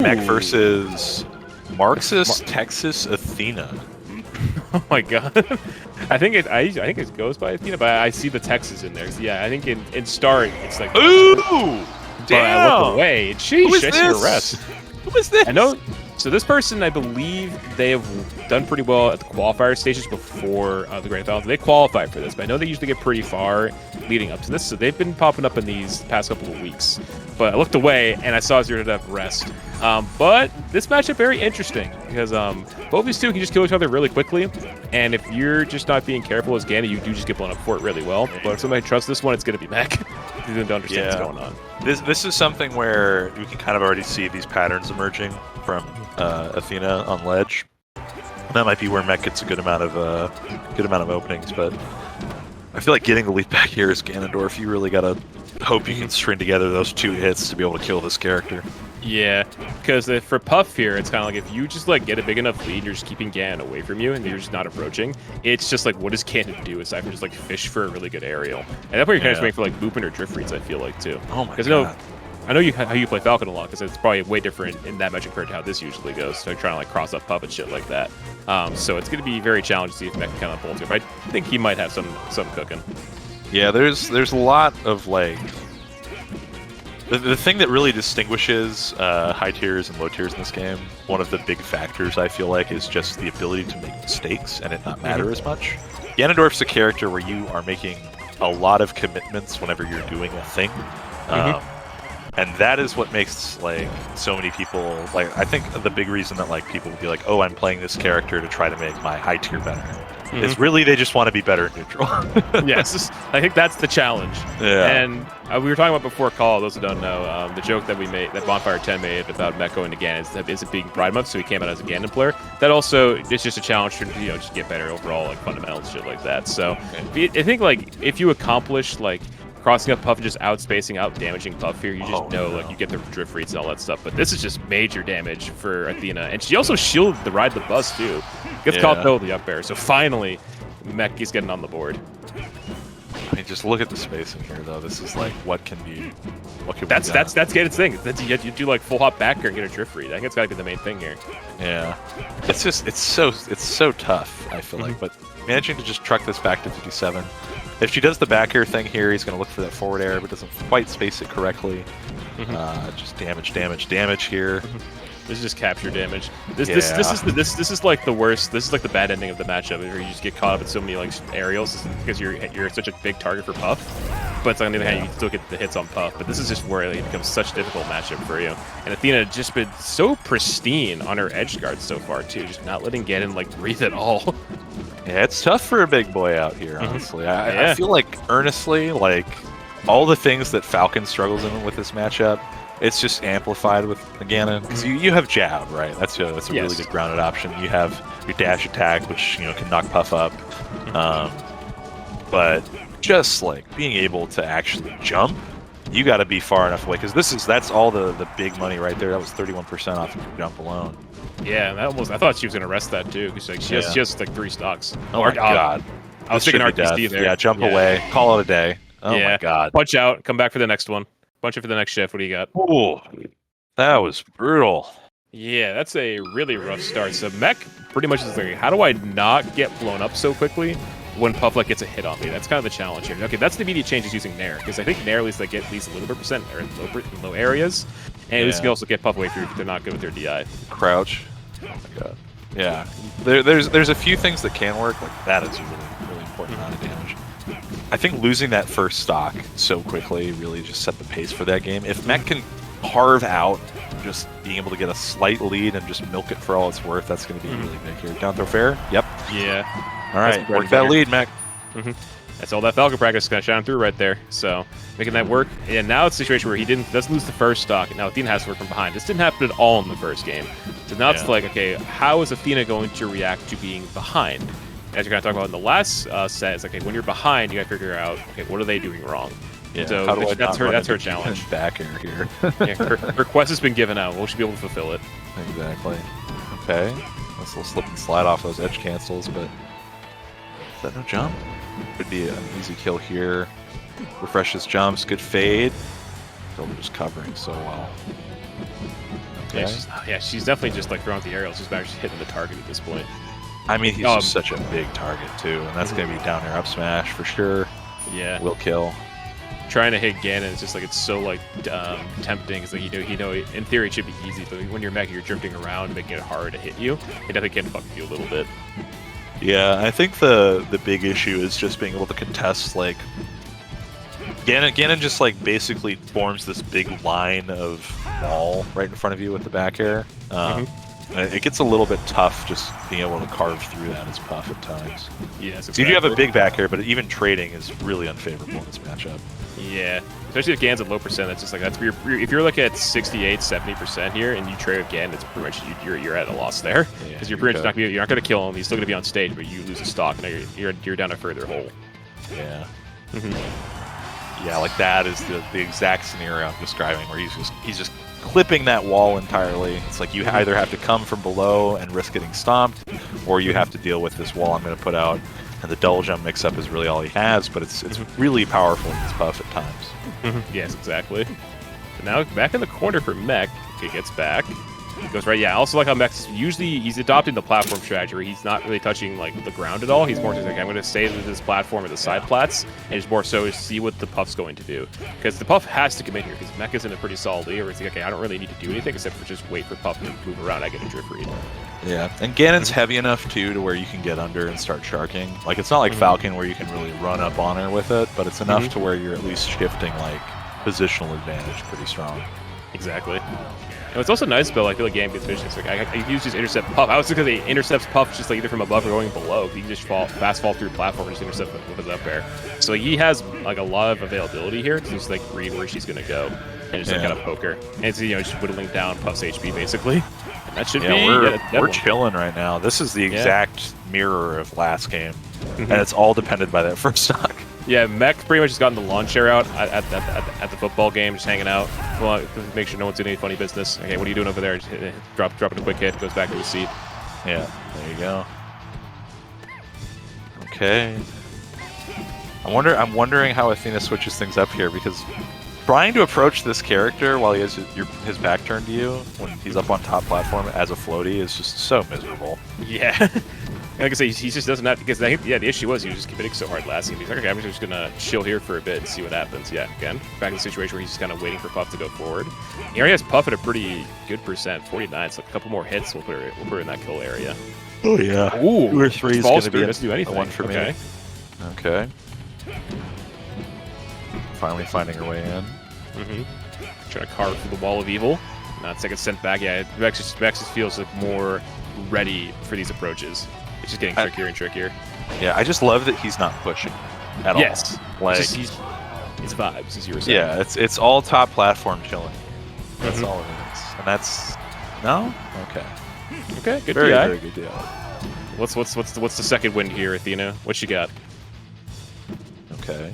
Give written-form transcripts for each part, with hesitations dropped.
Mekk versus MarxistxAthena. Oh my god. I think it goes by Athena, but I see the Texas in there. So yeah, I think in start it's like Ooh! Damn! I look away. Sheesh, I see a rest. Who is this? I know. So this person, I believe, they have done pretty well at the qualifier stages before the Grand Finals. They qualified for this, but I know they usually get pretty far leading up to this. So they've been popping up in these past couple of weeks. But I looked away and I saw 0-0 rest. But this matchup very interesting because both these two can just kill each other really quickly. And if you're just not being careful as Ganon, you do just get blown up for it really well. But if somebody trusts this one, it's going to be Mekk. You don't understand what's going on. This is something where we can kind of already see these patterns emerging from Athena on ledge. That might be where Mekk gets a good amount of openings, but I feel like getting the lead back here is Ganondorf. You really gotta hope you can string together those 2 hits to be able to kill this character. Yeah, because for Puff here, it's kind of like if you just like get a big enough lead, you're just keeping Ganon away from you, and you're just not approaching. It's just like, what does Ganon do aside from just like fish for a really good aerial? And that point, you're kind of waiting for like Boopin or Drift Reads. I feel like too. Oh my god. I know how you play Falcon a lot because it's probably way different in that match compared to how this usually goes. So trying to like cross up Puff and shit like that. So it's going to be very challenging to see if Mekk can kind of pull it. But I think he might have some cooking. Yeah, there's a lot of like the thing that really distinguishes high tiers and low tiers in this game. One of the big factors I feel like is just the ability to make mistakes and it not matter as much. Ganondorf's a character where you are making a lot of commitments whenever you're doing a thing. And that is what makes like so many people like. I think the big reason that like people will be like, "Oh, I'm playing this character to try to make my high tier better," is really they just want to be better at neutral. Yes, I think that's the challenge. Yeah. And we were talking about before call. Those who don't know, the joke that we made, that Bonfire 10 made about Mekk going to Ganon is it being Pride Month, so he came out as a Ganon player. That also is just a challenge to just get better overall, like fundamentals, shit like that. So I think like if you accomplish like crossing up Puff and just outspacing, out damaging Puff here, you just know like you get the drift reads and all that stuff. But this is just major damage for Athena, and she also shielded the ride the bus too. Gets caught though the up air, so finally Mekk is getting on the board. I mean, just look at the spacing here, though. This is like, what can that's Ganon's thing. You do like full hop back air and get a drift read. I think it's got to be the main thing here. Yeah, it's so tough. I feel like, but managing to just truck this back to 57. If she does the back air thing here, he's going to look for that forward air, but doesn't quite space it correctly. Just damage here. This is just capture damage. This is like the worst. This is like the bad ending of the matchup, where you just get caught up in so many like aerials because you're such a big target for Puff. But on the other hand, you can still get the hits on Puff. But this is just where it becomes such a difficult matchup for you. And Athena has just been so pristine on her edge guard so far too, just not letting Ganon like breathe at all. Yeah, it's tough for a big boy out here, honestly. I feel like, earnestly, like, all the things that Falcon struggles in with this matchup, it's just amplified with Ganon. Because you have Jab, right? That's a really good grounded option. You have your dash attack, which, can knock Puff up. But just, like, being able to actually jump, you got to be far enough away. Because that's all the big money right there. That was 31% off of your jump alone. Yeah, I thought she was gonna rest that too, because like she has like 3 stocks. Oh my god! I was thinking RPC there. Yeah, jump away, call it a day. Oh my god! Punch out, come back for the next one. Punch it for the next shift. What do you got? Ooh, that was brutal. Yeah, that's a really rough start. So Mekk pretty much is like, how do I not get blown up so quickly when Puff like gets a hit on me? That's kind of the challenge here. Okay, that's the immediate change is using Nair, because I think Nair at least like get at least a little bit percent or low areas, and at least you can also get Puff away if they're not good with their DI. Crouch. Oh my god. Yeah. There's a few things that can work. Like that is a really important amount of damage. I think losing that first stock so quickly really just set the pace for that game. If Mekk can carve out just being able to get a slight lead and just milk it for all it's worth, that's going to be really big here. Down throw fair? Yep. Yeah. All right. Work that lead, Mekk. That's all that Falcon practice kind of shining through right there. So making that work. And now it's a situation where he doesn't lose the first stock. Now Athena has to work from behind. This didn't happen at all in the first game. So now it's like, okay, how is Athena going to react to being behind? As you're going to talk about in the last set, it's like, okay, when you're behind, you got to figure out, okay, what are they doing wrong? Yeah, so that's her challenge. Back air here. Her quest has been given out. Will she be able to fulfill it? Exactly. Okay. Nice little slip and slide off those edge cancels, but is that no jump? Could be an easy kill here. Refreshes jumps, good fade. Still just covering so well. Okay. Yeah, she's definitely just like throwing out the aerials, just actually hitting the target at this point. I mean, he's just such a big target too, and that's going to be down air up smash for sure. Yeah. Will kill. Trying to hit Ganon, it's just like it's so like tempting. It's like you know, in theory it should be easy, but when you're Mekk, you're drifting around, making it hard to hit you. It definitely can fuck you a little bit. Yeah, I think the big issue is just being able to contest like Ganon just like basically forms this big line of wall right in front of you with the back air. It gets a little bit tough just being able to carve through that as Puff at times. Yes, So you do have a big back air, but even trading is really unfavorable in this matchup. Yeah, especially if Ganon's at low percent. That's just like if you're like at 68, 70% here, and you trade with Ganon, it's pretty much you're at a loss there because you're pretty much you're not gonna kill him. He's still gonna be on stage, but you lose a stock. Now you're down a further hole. Yeah. Yeah, like that is the exact scenario I'm describing, where he's just clipping that wall entirely. It's like you either have to come from below and risk getting stomped, or you have to deal with this wall I'm going to put out. And the double jump mix-up is really all he has, but it's really powerful in his Puff at times. Yes, exactly. And now back in the corner for Mekk. He gets back. He goes right. Yeah, I also like how Mekk's he's adopting the platform strategy where he's not really touching like the ground at all. He's more just like, I'm going to stay with this platform or the side plats, and just more so see what the Puff's going to do. Because the Puff has to come in here, because Mekk is in a pretty solid lead where it's like, okay, I don't really need to do anything except for just wait for Puff to move around. I get a drift read. Yeah, and Ganon's heavy enough too to where you can get under and start sharking. Like it's not like Falcon where you can really run up on her with it, but it's enough to where you're at least shifting like positional advantage pretty strong. Exactly. And what's also nice about, I feel like Ganon gets finished. It's like I can use just intercept Puff. I was because he intercepts Puff just like either from above or going below. He can just fast fall through platform and just intercept with his up air. So he has like a lot of availability here to just like read where she's gonna go and just like kind of poke her. And it's just whittling down Puff's HP basically. And that should be we're chilling right now. This is the exact mirror of last game, and it's all depended by that first stock. Yeah, Mekk pretty much just gotten the lawn chair out at the football game, just hanging out. Well, make sure no one's doing any funny business. Okay, what are you doing over there? Just dropping a quick hit, goes back to his seat. Yeah, there you go. Okay. I'm wondering how Athena switches things up here, because trying to approach this character while he has his back turned to you when he's up on top platform as a floaty is just so miserable. Yeah. Like I say, he just doesn't have to, because the issue was he was just committing so hard last game. He's like, okay, I'm just gonna chill here for a bit and see what happens. Yeah, again, back in the situation where he's just kind of waiting for Puff to go forward. He already has Puff at a pretty good percent, 49. So a couple more hits, we'll put her in that kill area. Oh yeah. Ooh, 2 or 3 is gonna be do anything. a one for me. Okay. Finally finding her way in. Trying to carve through the wall of evil. Now it's like it's sent back. Yeah, Mekk just feels like more ready for these approaches. It's just getting trickier and trickier. Yeah, I just love that he's not pushing at all. Yes, like it's vibes, as you were saying. Yeah, it's all top platform chilling. That's all it is, and that's okay. Okay, good very DI. very good deal. What's the second win here, Athena? What she got? Okay.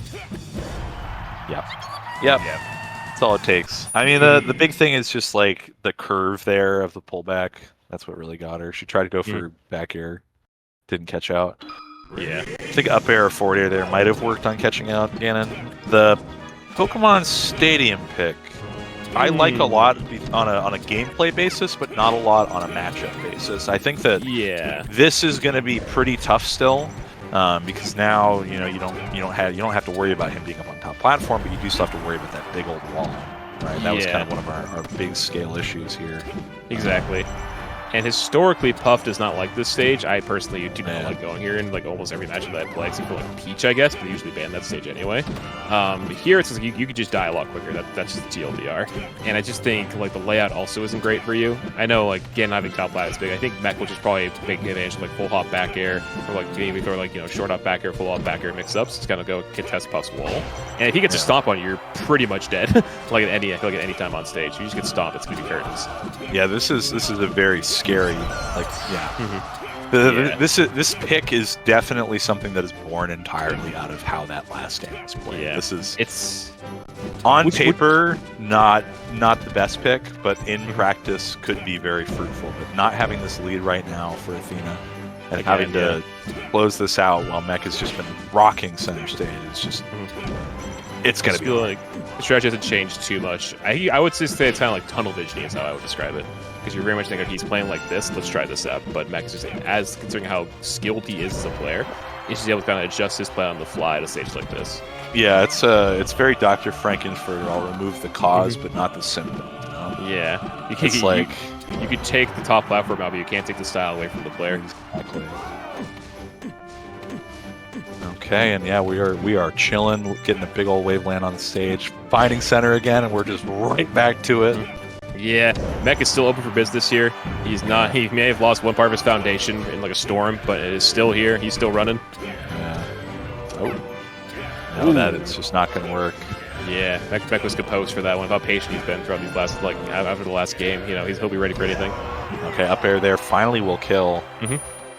Yep. That's all it takes. I mean, the big thing is just like the curve there of the pullback. That's what really got her. She tried to go for back air, didn't catch out. Yeah. I think up air or forward air there might have worked on catching out Ganon. The Pokemon Stadium pick, I like a lot on a gameplay basis, but not a lot on a matchup basis. I think that this is going to be pretty tough still, because now you don't have to worry about him being up on top platform, but you do still have to worry about that big old wall. Right, that was kind of one of our big scale issues here. Exactly. And historically, Puff does not like this stage. I personally do not like going here in like almost every match that I play, except for like Peach, I guess, but they usually ban that stage anyway. Here, it's like you could just die a lot quicker. That's just TLDR. And I just think like the layout also isn't great for you. I know like again, having top lat is big. I think Mekk will just probably making advantage of like full hop back air, or like maybe throw like short hop back air, full hop back air mix-ups. It's gonna go contest Puff's wall. And if he gets a stomp on you, you're pretty much dead. like at any time on stage, you just get stomped. It's gonna be curtains. Yeah, this is a very scary, like, This pick is definitely something that is born entirely out of how that last game was played. Yeah. It's on paper not the best pick, but in practice could be very fruitful. But not having this lead right now for Athena and having to close this out while Mekk has just been rocking center stage, it's just It's going to be like the strategy hasn't changed too much. I would just say it's kind of like tunnel vision is how I would describe it. Because you're very much thinking, he's playing like this, let's try this out. But Mekk is just as considering how skilled he is as a player, he's just able to kind of adjust his play on the fly at a stage like this. Yeah, it's very Dr. Frankenfurter. I'll remove the cause, but not the symptom. You know? Yeah, you could take the top platform out, but you can't take the style away from the player. Exactly. Okay, and yeah, we are chilling, getting a big old wave land on the stage, finding center again, and we're just right back to it. Yeah, Mekk is still open for business here. He's not. He may have lost one part of his foundation in like a storm, but it is still here. He's still running. Yeah. Oh. No, that it's just not going to work. Yeah, Mekk was composed for that one. How patient he's been throughout these last, like after the last game. You know, he'll be ready for anything. Okay, up air there finally will kill.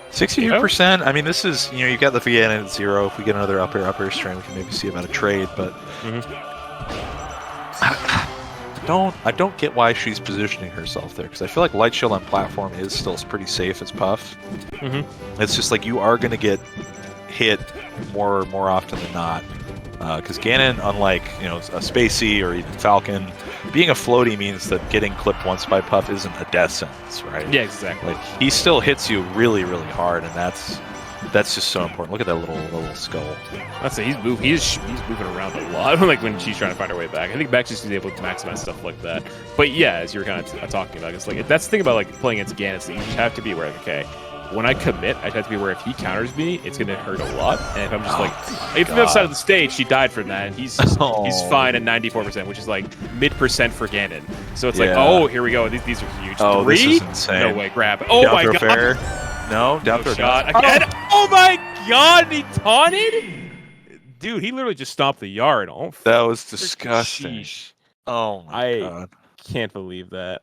62%. I mean, this is, you know, you got the Vienna at 0. If we get another up air string, we can maybe see about a trade. But I don't get why she's positioning herself there, because I feel like Light Shield on platform is still pretty safe as Puff. It's just like you are going to get hit more often than not. Because Ganon, unlike a Spacey or even Falcon, being a floaty means that getting clipped once by Puff isn't a death sentence, right? Yeah, exactly. Like, he still hits you really hard, and that's just so important. Look at that little skull. I'd say he's moving around a lot. Like when she's trying to find her way back. I think Mekk just is able to maximize stuff like that. But yeah, as you were kind of talking about, it's like that's the thing about like playing against Ganon. Is that you just have to be aware. Okay, when I commit, I have to be aware if he counters me, it's going to hurt a lot. And if I'm just if I'm outside of the stage, she died from that, and he's fine at 94%, which is like mid% for Ganon. So it's like, oh, here we go. These are huge. Oh, 3? This is insane. No way, grab it. Oh my god. Fair. No, down throw shot again. Oh my god, he taunted? Dude, he literally just stomped the yard. Oh, that was disgusting. Sheesh. Oh my god. Can't believe that.